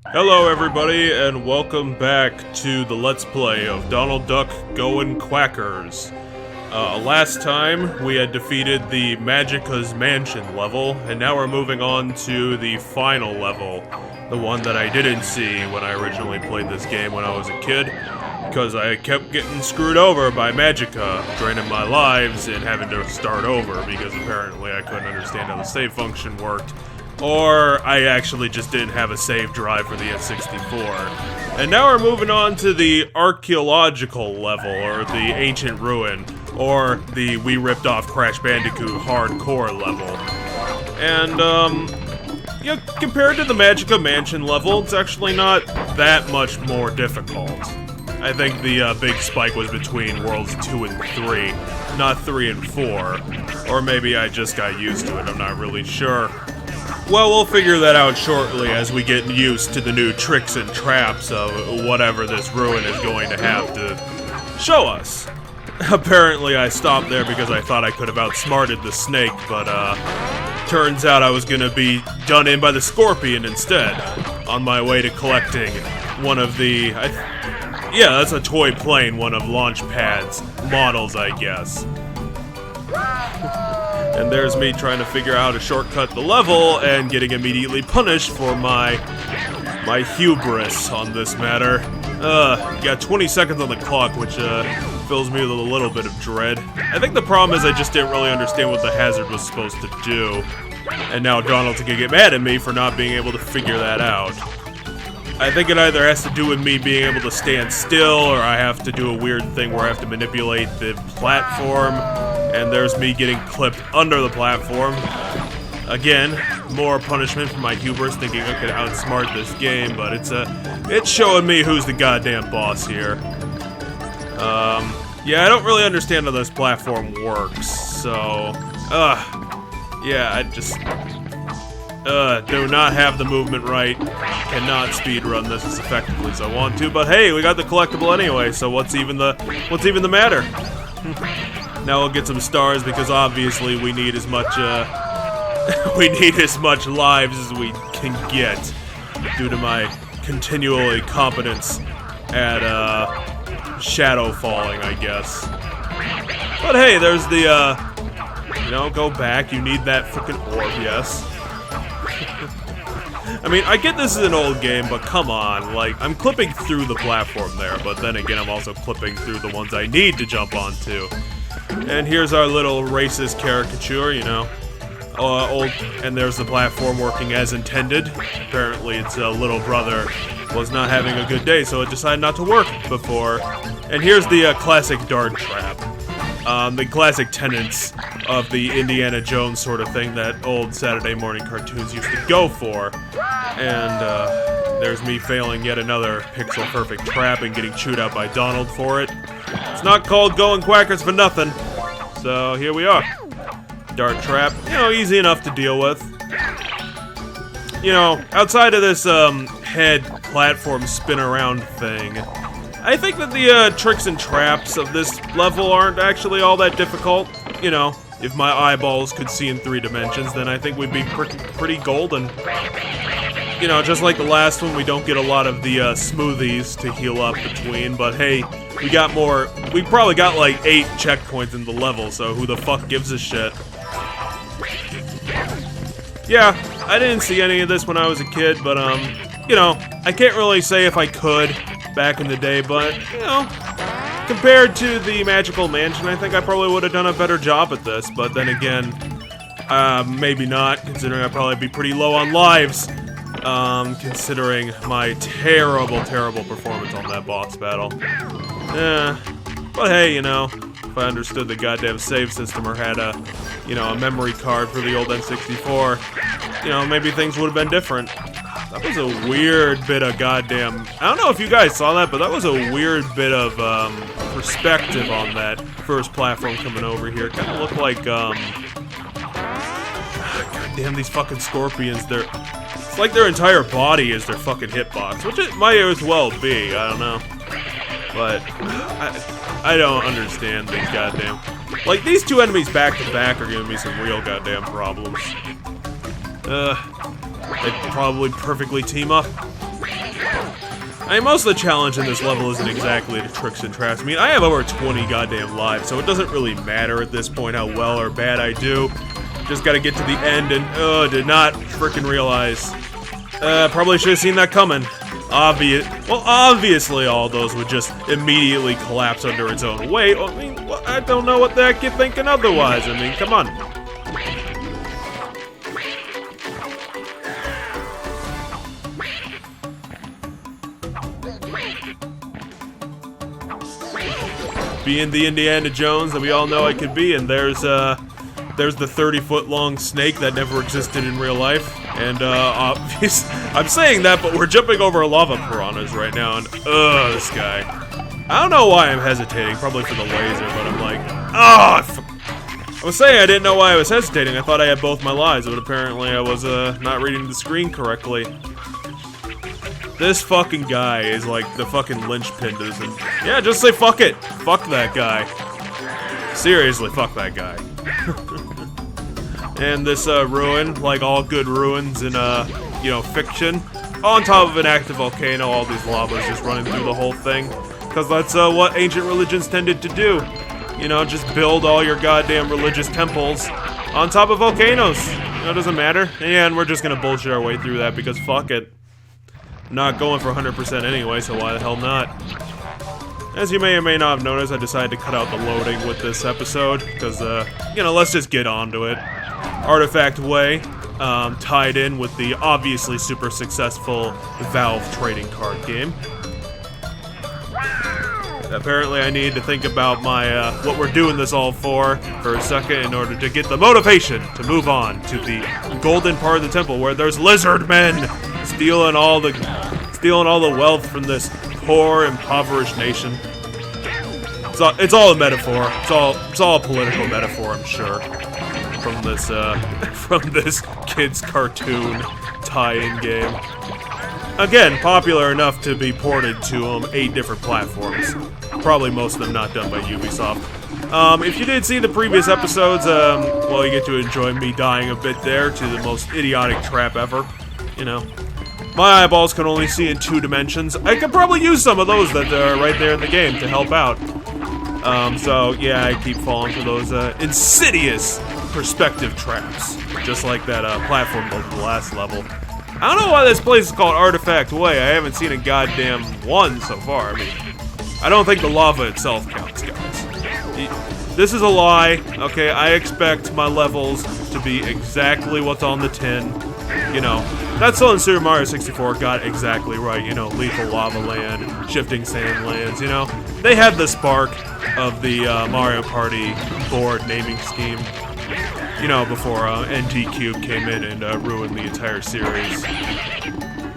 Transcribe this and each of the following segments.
Hello everybody, and welcome back to the Let's Play of Donald Duck Goin Quackers. Last time, we had defeated the Magica's Mansion level, and now we're moving on to the final level. The one that I didn't see when I originally played this game when I was a kid, because I kept getting screwed over by Magica, draining my lives and having to start over, because apparently I couldn't understand how the save function worked. Or I actually just didn't have a save drive for the N64. And now we're moving on to the archaeological level, or the ancient ruin, or the we ripped off Crash Bandicoot hardcore level. And, yeah, compared to the Magica Mansion level, it's actually not that much more difficult. I think the big spike was between Worlds 2 and 3, not 3 and 4. Or maybe I just got used to it, I'm not really sure. Well, we'll figure that out shortly as we get used to the new tricks and traps of whatever this ruin is going to have to show us. Apparently I stopped there because I thought I could have outsmarted the snake, but turns out I was gonna be done in by the scorpion instead, on my way to collecting one of the... yeah, that's a toy plane, one of Launchpad's models, I guess. And there's me trying to figure out how to shortcut the level and getting immediately punished for my hubris on this matter. Got 20 seconds on the clock, which fills me with a little bit of dread. I think the problem is I just didn't really understand what the hazard was supposed to do. And now Donald's gonna get mad at me for not being able to figure that out. I think it either has to do with me being able to stand still, or I have to do a weird thing where I have to manipulate the platform. And there's me getting clipped under the platform. Again, more punishment for my hubris, thinking I could outsmart this game, but it's showing me who's the goddamn boss here. Yeah, I don't really understand how this platform works, so, yeah, I just, do not have the movement right, cannot speedrun this as effectively as I want to, but hey, we got the collectible anyway, so what's even the matter? Now we'll get some stars because obviously we need as much lives as we can get due to my continual incompetence at shadow falling, I guess. But hey, there's the go back. You need that freaking orb, yes. I mean, I get this is an old game, but come on, like, I'm clipping through the platform there, but then again, I'm also clipping through the ones I need to jump onto. And here's our little racist caricature, you know. And there's the platform working as intended. Apparently its little brother was not having a good day, so it decided not to work before. And here's the classic dart trap. The classic tenets of the Indiana Jones sort of thing that old Saturday morning cartoons used to go for. And there's me failing yet another pixel-perfect trap and getting chewed out by Donald for it. It's not called Goin Quackers for nothing. So here we are. Dart trap, you know, easy enough to deal with. You know, outside of this head platform spin around thing, I think that the tricks and traps of this level aren't actually all that difficult. You know, if my eyeballs could see in 3 dimensions, then I think we'd be pretty golden. You know, just like the last one, we don't get a lot of the smoothies to heal up between, but hey, we got more. We probably got like 8 checkpoints in the level, so who the fuck gives a shit? Yeah, I didn't see any of this when I was a kid, but you know, I can't really say if I could back in the day, but you know, compared to the Magical Mansion, I think I probably would have done a better job at this, but then again, maybe not, considering I'd probably be pretty low on lives. Considering my terrible performance on that boss battle. Yeah, but hey, you know, if I understood the goddamn save system or had a, you know, a memory card for the old N64, you know, maybe things would have been different. That was a weird bit of goddamn... I don't know if you guys saw that, but that was a weird bit of, perspective on that first platform coming over here. It kind of looked like, goddamn, these fucking scorpions, it's like their entire body is their fucking hitbox, which it might as well be, I don't know. But, I don't understand these goddamn... Like, these 2 enemies back to back are giving me some real goddamn problems. They'd probably perfectly team up. I mean, most of the challenge in this level isn't exactly the tricks and traps. I mean, I have over 20 goddamn lives, so it doesn't really matter at this point how well or bad I do. Just gotta get to the end and, did not freaking realize. Probably should have seen that coming. Obviously all those would just immediately collapse under its own weight. I mean, I don't know what the heck you're thinking otherwise. I mean, come on. Being the Indiana Jones that we all know I could be, and there's the 30-foot long snake that never existed in real life. And I'm saying that, but we're jumping over lava piranhas right now, and this guy. I don't know why I'm hesitating, probably for the laser, but I'm like, I was saying I didn't know why I was hesitating. I thought I had both my lives, but apparently I was not reading the screen correctly. This fucking guy is like the fucking linchpin to this, and yeah, just say fuck it. Fuck that guy. Seriously, fuck that guy. And this ruin, like all good ruins in fiction, on top of an active volcano, all these lavas just running through the whole thing, because that's what ancient religions tended to do. You know, just build all your goddamn religious temples on top of volcanoes. It doesn't matter. And we're just gonna bullshit our way through that because fuck it. Not going for 100% anyway, so why the hell not? As you may or may not have noticed, I decided to cut out the loading with this episode, because, let's just get onto it. Artifact Way, tied in with the obviously super successful Valve trading card game. Apparently I need to think about my, what we're doing this all for a second in order to get the motivation to move on to the golden part of the temple where there's lizard men stealing all the wealth from this poor, impoverished nation. It's all a metaphor. It's all a political metaphor, I'm sure. From this kid's cartoon tie-in game. Again, popular enough to be ported to 8 different platforms. Probably most of them not done by Ubisoft. If you did see the previous episodes, well, you get to enjoy me dying a bit there to the most idiotic trap ever. You know, my eyeballs can only see in 2 dimensions. I could probably use some of those that are right there in the game to help out. So yeah, I keep falling for those insidious perspective traps, just like that platform build in the last level. I don't know why this place is called Artifact Way. I haven't seen a goddamn one so far. I mean, I don't think the lava itself counts, guys. This is a lie, okay? I expect my levels to be exactly what's on the tin. You know, that's all in Super Mario 64 got exactly right. You know, lethal lava land, shifting sand lands, you know? They had the spark of the Mario Party board naming scheme. You know, before NT Cube came in and ruined the entire series.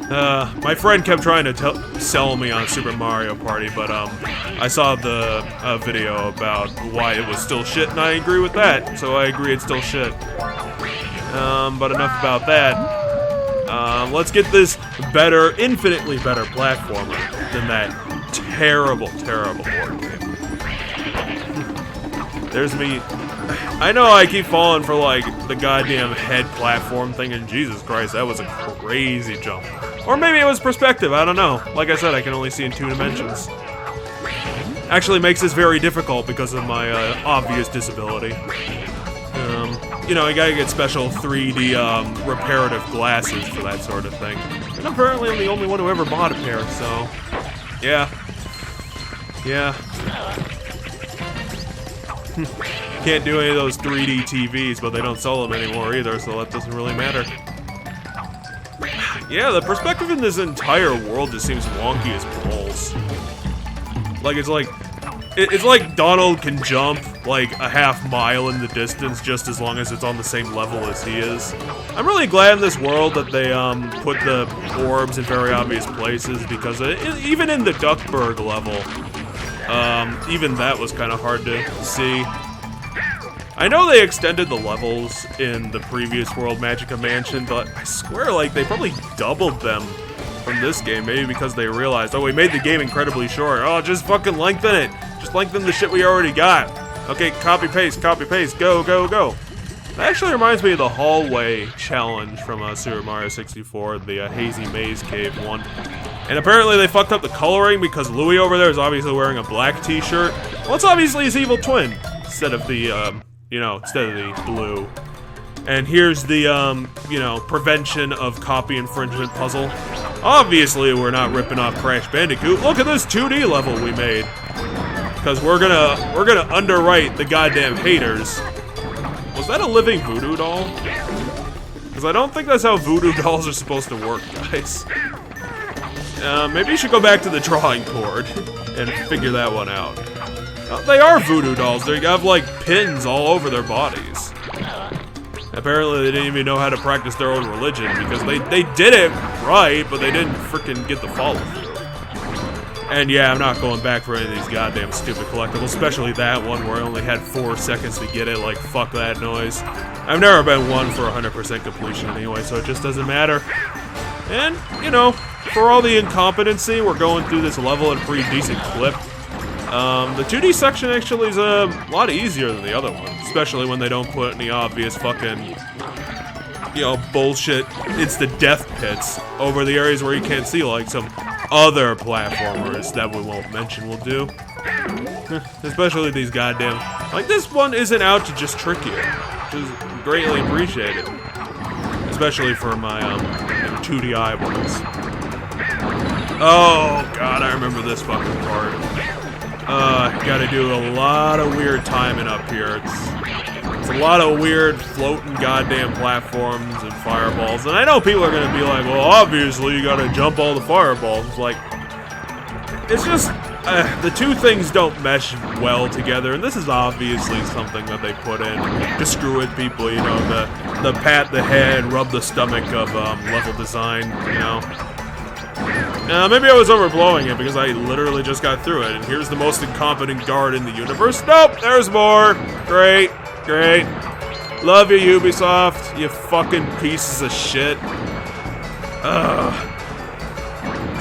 My friend kept trying to sell me on Super Mario Party, but I saw the video about why it was still shit, and I agree with that. So I agree it's still shit. But enough about that. Let's get this better, infinitely better platformer than that terrible, terrible board game. There's me. I know I keep falling for, like, the goddamn head platform thing, and Jesus Christ, that was a crazy jump. Or maybe it was perspective, I don't know. Like I said, I can only see in 2 dimensions. Actually makes this very difficult because of my obvious disability. You know, you gotta get special 3D reparative glasses for that sort of thing. And apparently I'm the only one who ever bought a pair, so... yeah. Yeah. Can't do any of those 3D TVs, but they don't sell them anymore either, so that doesn't really matter. Yeah, the perspective in this entire world just seems wonky as balls. Like, it's like Donald can jump, like, a half mile in the distance just as long as it's on the same level as he is. I'm really glad in this world that they, put the orbs in very obvious places, because even in the Duckburg level, even that was kind of hard to see. I know they extended the levels in the previous World Magica Mansion, but I swear, like, they probably doubled them from this game, maybe because they realized, oh, we made the game incredibly short. Oh, just fucking lengthen it. Just lengthen the shit we already got. Okay, copy, paste, go, go, go. That actually reminds me of the hallway challenge from Super Mario 64, the Hazy Maze Cave one. And apparently they fucked up the coloring because Louis over there is obviously wearing a black t-shirt. Well, it's obviously his evil twin instead of the, instead of the blue. And here's the, prevention of copy infringement puzzle. Obviously, we're not ripping off Crash Bandicoot. Look at this 2D level we made. Because we're gonna underwrite the goddamn haters. Was that a living voodoo doll? Because I don't think that's how voodoo dolls are supposed to work, guys. Maybe you should go back to the drawing board and figure that one out. They are voodoo dolls. They have, like, pins all over their bodies. Apparently, they didn't even know how to practice their own religion because they did it right, but they didn't freaking get the follow-through. And yeah, I'm not going back for any of these goddamn stupid collectibles, especially that one where I only had 4 seconds to get it. Like, fuck that noise. I've never been one for 100% completion anyway, so it just doesn't matter. And, for all the incompetency, we're going through this level at a pretty decent clip. The 2D section actually is a lot easier than the other one, especially when they don't put any obvious fucking, bullshit, it's the death pits over the areas where you can't see, like some other platformers that we won't mention will do. Especially these goddamn, like, this one isn't out to just trick you, which is greatly appreciated. Especially for my, 2D eyeballs. Oh, God, I remember this fucking part. Gotta do a lot of weird timing up here. It's a lot of weird floating goddamn platforms and fireballs. And I know people are gonna be like, well, obviously you gotta jump all the fireballs. It's like, it's just, the two things don't mesh well together. And this is obviously something that they put in to screw with people, the pat the head, rub the stomach of, level design, maybe I was overblowing it because I literally just got through it, and here's the most incompetent guard in the universe. Nope, there's more. Great, great. Love you, Ubisoft, you fucking pieces of shit. Ugh.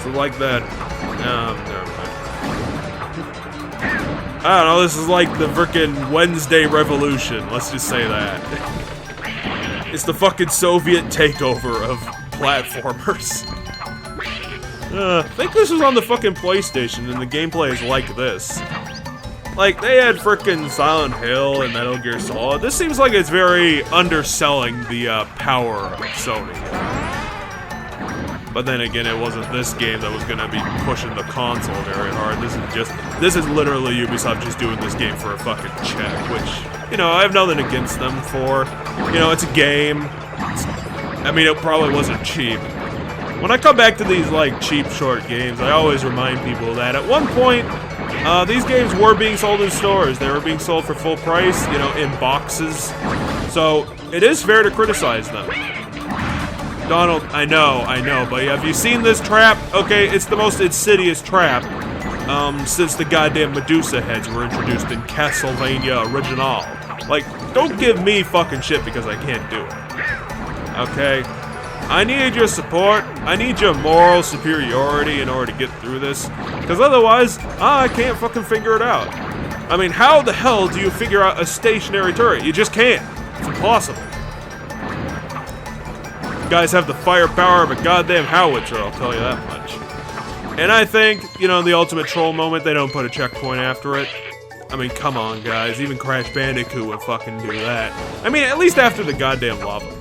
So like that. Never mind. I don't know, this is like the frickin' Wednesday Revolution, let's just say that. It's the fucking Soviet takeover of platformers. I think this was on the fucking PlayStation, and the gameplay is like this. Like, they had frickin' Silent Hill and Metal Gear Solid. This seems like it's very underselling the power of Sony. But then again, it wasn't this game that was gonna be pushing the console very hard. This is literally Ubisoft just doing this game for a fucking check, which, I have nothing against them for. It's a game. It probably wasn't cheap. When I come back to these, like, cheap, short games, I always remind people that at one point, these games were being sold in stores. They were being sold for full price, in boxes. So, it is fair to criticize them. Donald, I know, but have you seen this trap? Okay, it's the most insidious trap, since the goddamn Medusa heads were introduced in Castlevania Original. Like, don't give me fucking shit because I can't do it. Okay? I need your support, I need your moral superiority in order to get through this, because otherwise, I can't fucking figure it out. How the hell do you figure out a stationary turret? You just can't. It's impossible. You guys have the firepower of a goddamn howitzer, I'll tell you that much. And I think, in the ultimate troll moment, they don't put a checkpoint after it. Come on, guys, even Crash Bandicoot would fucking do that. At least after the goddamn lava pit.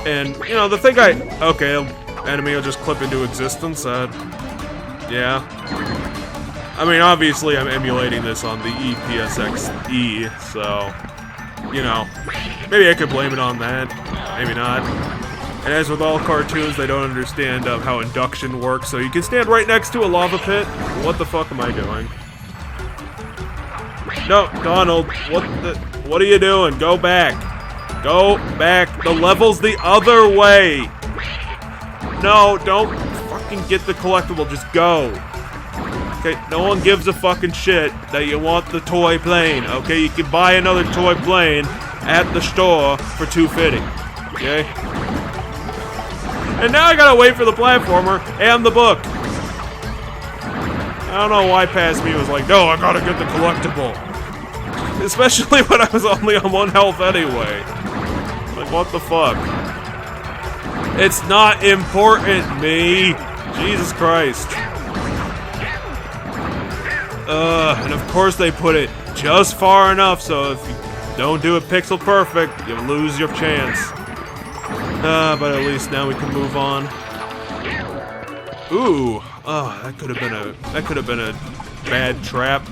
And, the thing okay, enemy will just clip into existence, yeah. Obviously I'm emulating this on the EPSXE, so, maybe I could blame it on that, maybe not. And as with all cartoons, they don't understand how induction works, so you can stand right next to a lava pit. What the fuck am I doing? No, Donald, what are you doing? Go back. Go back. The level's the other way. No, don't fucking get the collectible. Just go. Okay, no one gives a fucking shit that you want the toy plane. Okay, you can buy another toy plane at the store for $2.50. Okay? And now I gotta wait for the platformer and the book. I don't know why past me was like, no, I gotta get the collectible. Especially when I was only on 1 health anyway. Like, what the fuck? It's not important, me. Jesus Christ. And of course they put it just far enough so if you don't do it pixel perfect, you lose your chance. But at least now we can move on. Ooh, that could have been a bad trap.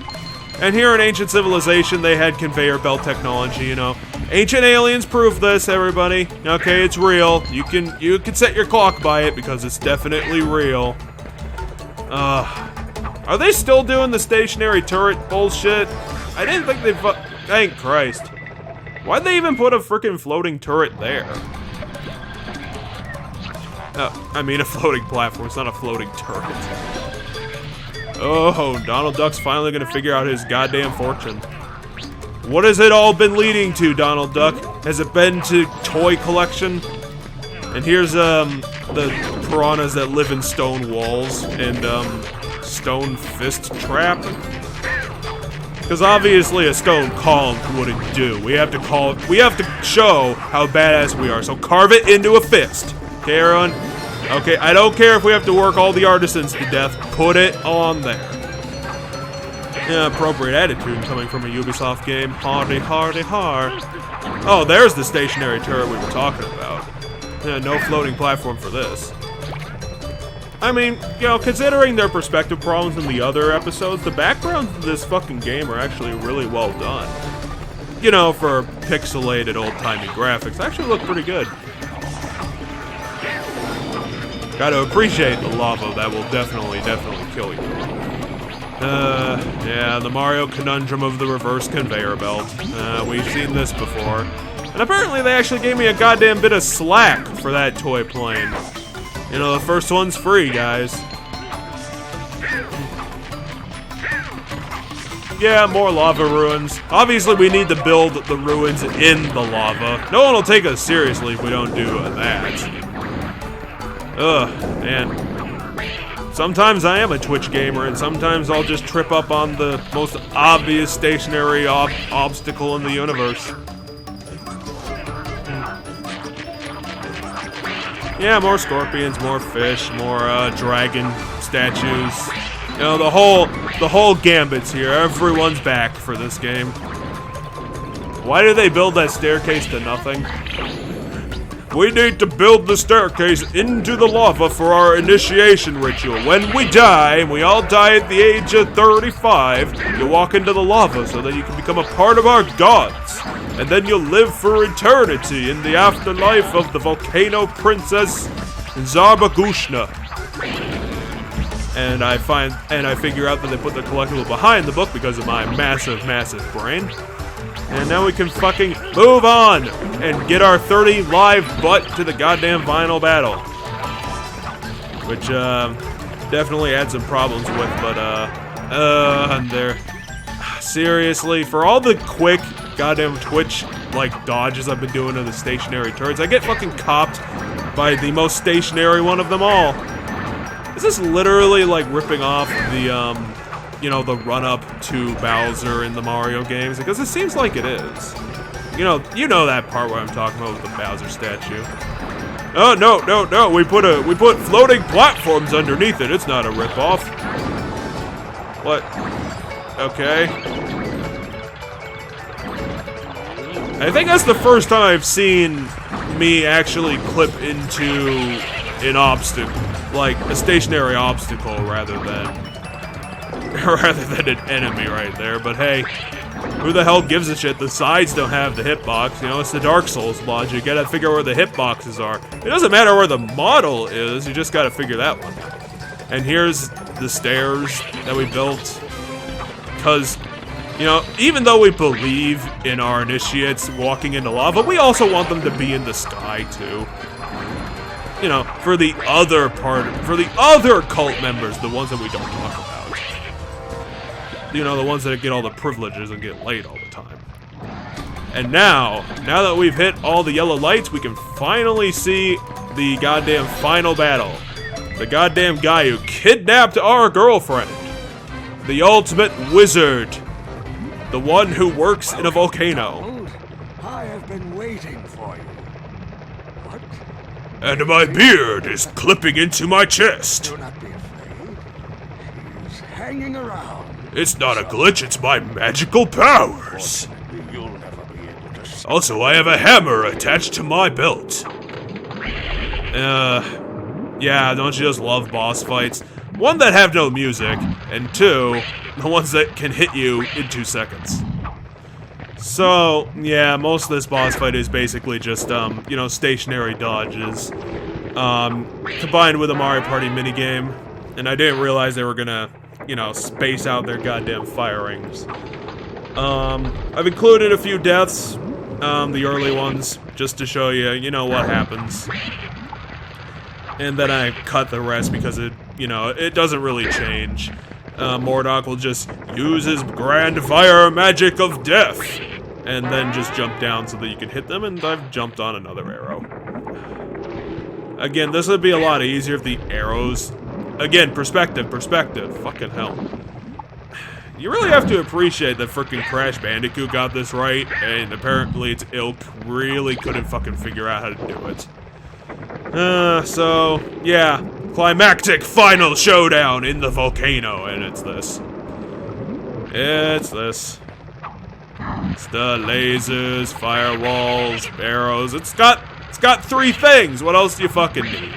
And here in Ancient Civilization, they had conveyor belt technology, you know. Ancient Aliens proved this, everybody. Okay, it's real. You can set your clock by it because it's definitely real. Are they still doing the stationary turret bullshit? I didn't think they thank Christ. Why'd they even put a freaking floating turret there? I mean a floating platform, it's not a floating turret. Oh, Donald Duck's finally gonna figure out his goddamn fortune. What has it all been leading to, Donald Duck? Has it been to toy collection? And here's, the piranhas that live in stone walls and, stone fist trap. Because obviously a stone column wouldn't do. We have to show how badass we are, so carve it into a fist. Okay, everyone? Okay, I don't care if we have to work all the artisans to death. Put it on there. Yeah, appropriate attitude coming from a Ubisoft game. Hardy, hardy, har. Oh, there's the stationary turret we were talking about. Yeah, no floating platform for this. I mean, you know, considering their perspective problems in the other episodes, the backgrounds of this fucking game are actually really well done. You know, for pixelated old-timey graphics, they actually look pretty good. Gotta appreciate the lava, that will definitely kill you. Yeah, the Mario conundrum of the reverse conveyor belt. We've seen this before. And apparently they actually gave me a goddamn bit of slack for that toy plane. You know, the first one's free, guys. Yeah, more lava ruins. Obviously, we need to build the ruins in the lava. No one will take us seriously if we don't do that. Ugh, man. Sometimes I am a Twitch gamer, and sometimes I'll just trip up on the most obvious stationary obstacle in the universe. Yeah, more scorpions, more fish, more dragon statues. You know, the whole gambit's here. Everyone's back for this game. Why did they build that staircase to nothing? We need to build the staircase into the lava for our initiation ritual. When we die, and we all die at the age of 35, you walk into the lava so that you can become a part of our gods. And then you'll live for eternity in the afterlife of the volcano princess Zarbagushna. And I figure out that they put the collectible behind the book because of my massive, massive brain. And now we can fucking move on and get our 30 live butt to the goddamn final battle. Which, definitely had some problems with, but, seriously, for all the quick goddamn Twitch, like, dodges I've been doing to the stationary turrets, I get fucking copped by the most stationary one of them all. Is this literally, like, ripping off the, you know, the run-up to Bowser in the Mario games? Because it seems like it is. You know that part where I'm talking about with the Bowser statue. Oh, no, we put floating platforms underneath it. It's not a rip-off. What? Okay. I think that's the first time I've seen me actually clip into an obstacle, like a stationary obstacle rather than an enemy right there. But hey, who the hell gives a shit? The sides don't have the hitbox. You know, it's the Dark Souls logic. You gotta figure out where the hitboxes are. It doesn't matter where the model is, you just gotta figure that one out. And here's the stairs that we built. Because, you know, even though we believe in our initiates walking into lava, we also want them to be in the sky, too. You know, for the other cult members, the ones that we don't talk about. You know, the ones that get all the privileges and get laid all the time. And now that we've hit all the yellow lights, we can finally see the goddamn final battle. The goddamn guy who kidnapped our girlfriend. The ultimate wizard. The one who works in a volcano. I have been waiting for you. What? And my beard is clipping into my chest. Do not be afraid. She's hanging around. It's not a glitch, it's my magical powers. Unfortunately, you'll never be able to see. Also, I have a hammer attached to my belt. Yeah, don't you just love boss fights? One, that have no music, and two, the ones that can hit you in 2 seconds. So, yeah, most of this boss fight is basically just, you know, stationary dodges, combined with a Mario Party minigame, and I didn't realize they were gonna, you know, space out their goddamn firings. I've included a few deaths, the early ones, just to show you, you know, what happens. And then I cut the rest because it, you know, it doesn't really change. Mordok will just use his grand fire magic of death, and then just jump down so that you can hit them, and I've jumped on another arrow. Again, this would be a lot easier if the arrows... Again, perspective, fucking hell. You really have to appreciate that frickin' Crash Bandicoot got this right, and apparently its ilk really couldn't fucking figure out how to do it. So, yeah, climactic final showdown in the volcano, and it's this. It's this. It's the lasers, firewalls, arrows. It's got 3 things. What else do you fucking need?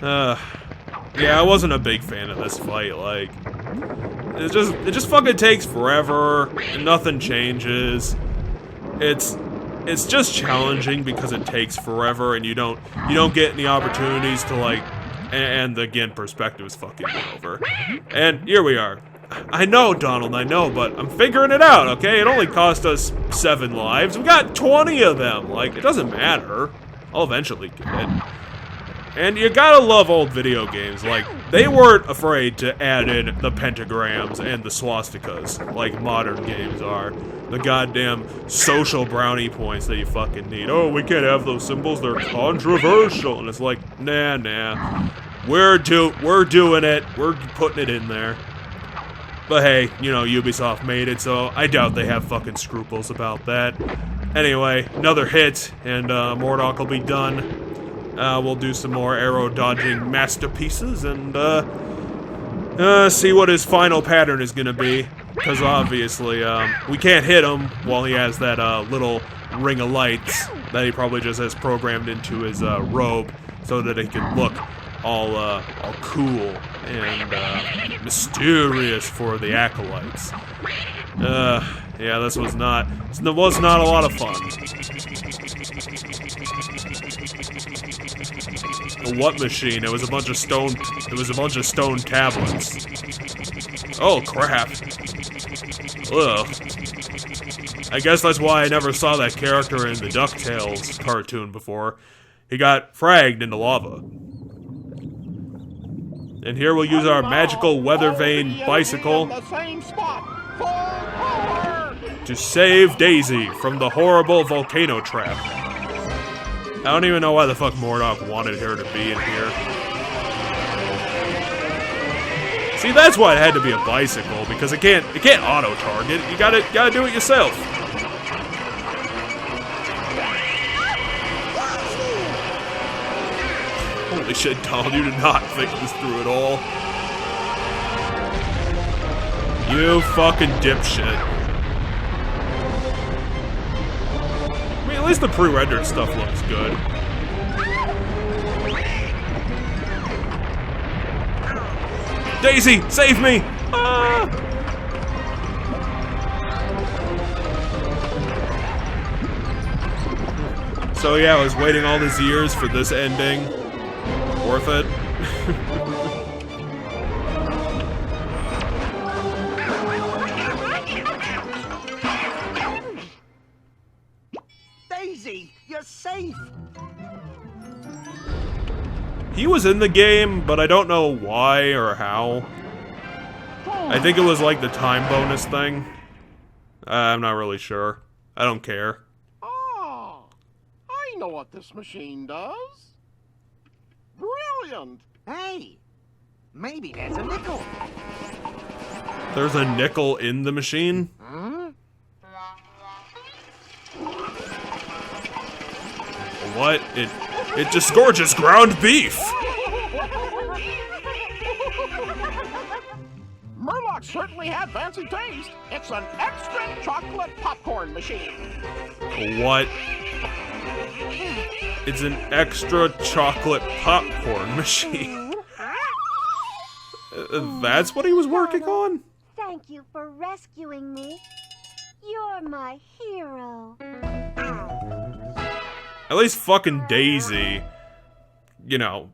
Yeah, I wasn't a big fan of this fight. Like, it just fucking takes forever, and nothing changes. It's just challenging because it takes forever, and you don't get any opportunities to, like, and again, perspective is fucking over. And here we are. I know, Donald, I know, but I'm figuring it out, okay? It only cost us 7 lives. We got 20 of them. Like, it doesn't matter. I'll eventually get it. And you gotta love old video games. Like, they weren't afraid to add in the pentagrams and the swastikas, like modern games are. The goddamn social brownie points that you fucking need. Oh, we can't have those symbols, they're controversial. And it's like, nah. We're doing it. We're putting it in there. But hey, you know, Ubisoft made it, so I doubt they have fucking scruples about that. Anyway, another hit, and Mordok will be done. We'll do some more arrow dodging masterpieces and see what his final pattern is gonna be. Because obviously, we can't hit him while he has that little ring of lights that he probably just has programmed into his robe so that it can look all cool and mysterious for the acolytes. Yeah, this was not a lot of fun. What machine? It was a bunch of stone tablets. Oh crap. Ugh. I guess that's why I never saw that character in the DuckTales cartoon before. He got fragged into lava. And here we'll use our magical weather vane bicycle to save Daisy from the horrible volcano trap. I don't even know why the fuck Mordok wanted her to be in here. See, that's why it had to be a bicycle, because it can't auto-target. You gotta do it yourself. Holy shit, Donald, you did not think this through at all. You fucking dipshit. I mean, at least the pre-rendered stuff looks good. Daisy, save me! Ah! So yeah, I was waiting all these years for this ending. Worth it. Daisy, you're safe. He was in the game, but I don't know why or how. I think it was like the time bonus thing. I'm not really sure. I don't care. Oh, I know what this machine does. Brilliant! Hey, maybe there's a nickel. There's a nickel in the machine? Huh? What? It disgorges ground beef! Murloc certainly had fancy taste. It's an extra chocolate popcorn machine. What? It's an extra chocolate popcorn machine. That's what he was working on? Thank you for rescuing me. You're my hero. At least fucking Daisy, you know,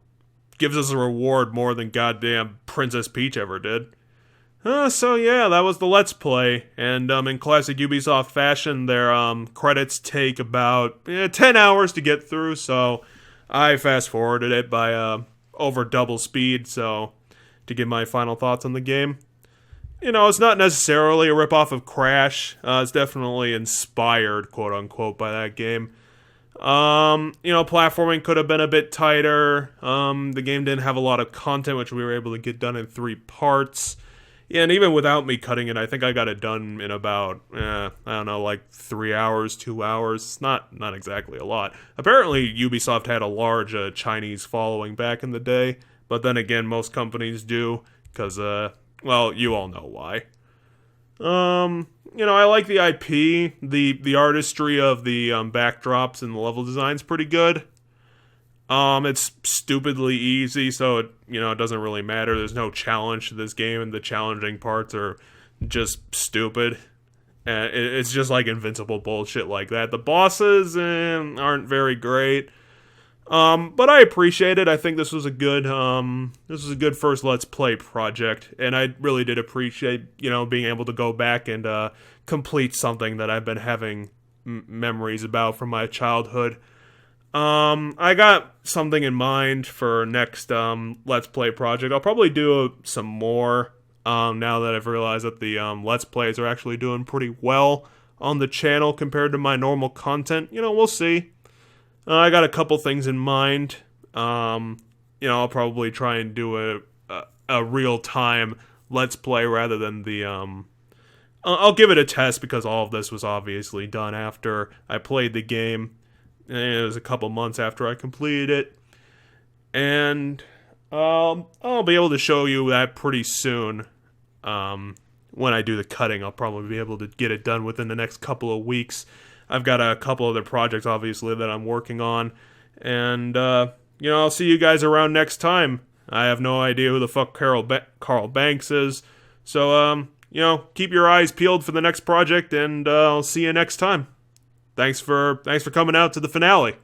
gives us a reward more than goddamn Princess Peach ever did. So yeah, that was the Let's Play, and in classic Ubisoft fashion, their credits take about 10 hours to get through, so I fast-forwarded it by over double speed, so to give my final thoughts on the game. You know, it's not necessarily a ripoff of Crash, it's definitely inspired, quote-unquote, by that game. You know, platforming could have been a bit tighter, the game didn't have a lot of content, which we were able to get done in 3 parts. Yeah, and even without me cutting it, I think I got it done in about, I don't know, like 3 hours, 2 hours. It's not exactly a lot. Apparently, Ubisoft had a large Chinese following back in the day, but then again, most companies do, because, well, you all know why. You know, I like the IP. The artistry of the backdrops and the level design's pretty good. It's stupidly easy, so it doesn't really matter. There's no challenge to this game, and the challenging parts are just stupid. It's just like invincible bullshit like that. The bosses aren't very great, but I appreciate it. I think this was a good first Let's Play project, and I really did appreciate being able to go back and complete something that I've been having memories about from my childhood. I got something in mind for next, Let's Play project. I'll probably do some more, now that I've realized that the, Let's Plays are actually doing pretty well on the channel compared to my normal content. We'll see. I got a couple things in mind. I'll probably try and do a real-time Let's Play rather than the, I'll give it a test because all of this was obviously done after I played the game. It was a couple months after I completed it, and I'll be able to show you that pretty soon. When I do the cutting, I'll probably be able to get it done within the next couple of weeks. I've got a couple other projects, obviously, that I'm working on, and I'll see you guys around next time. I have no idea who the fuck Carl Banks is, so keep your eyes peeled for the next project, and I'll see you next time. Thanks for coming out to the finale.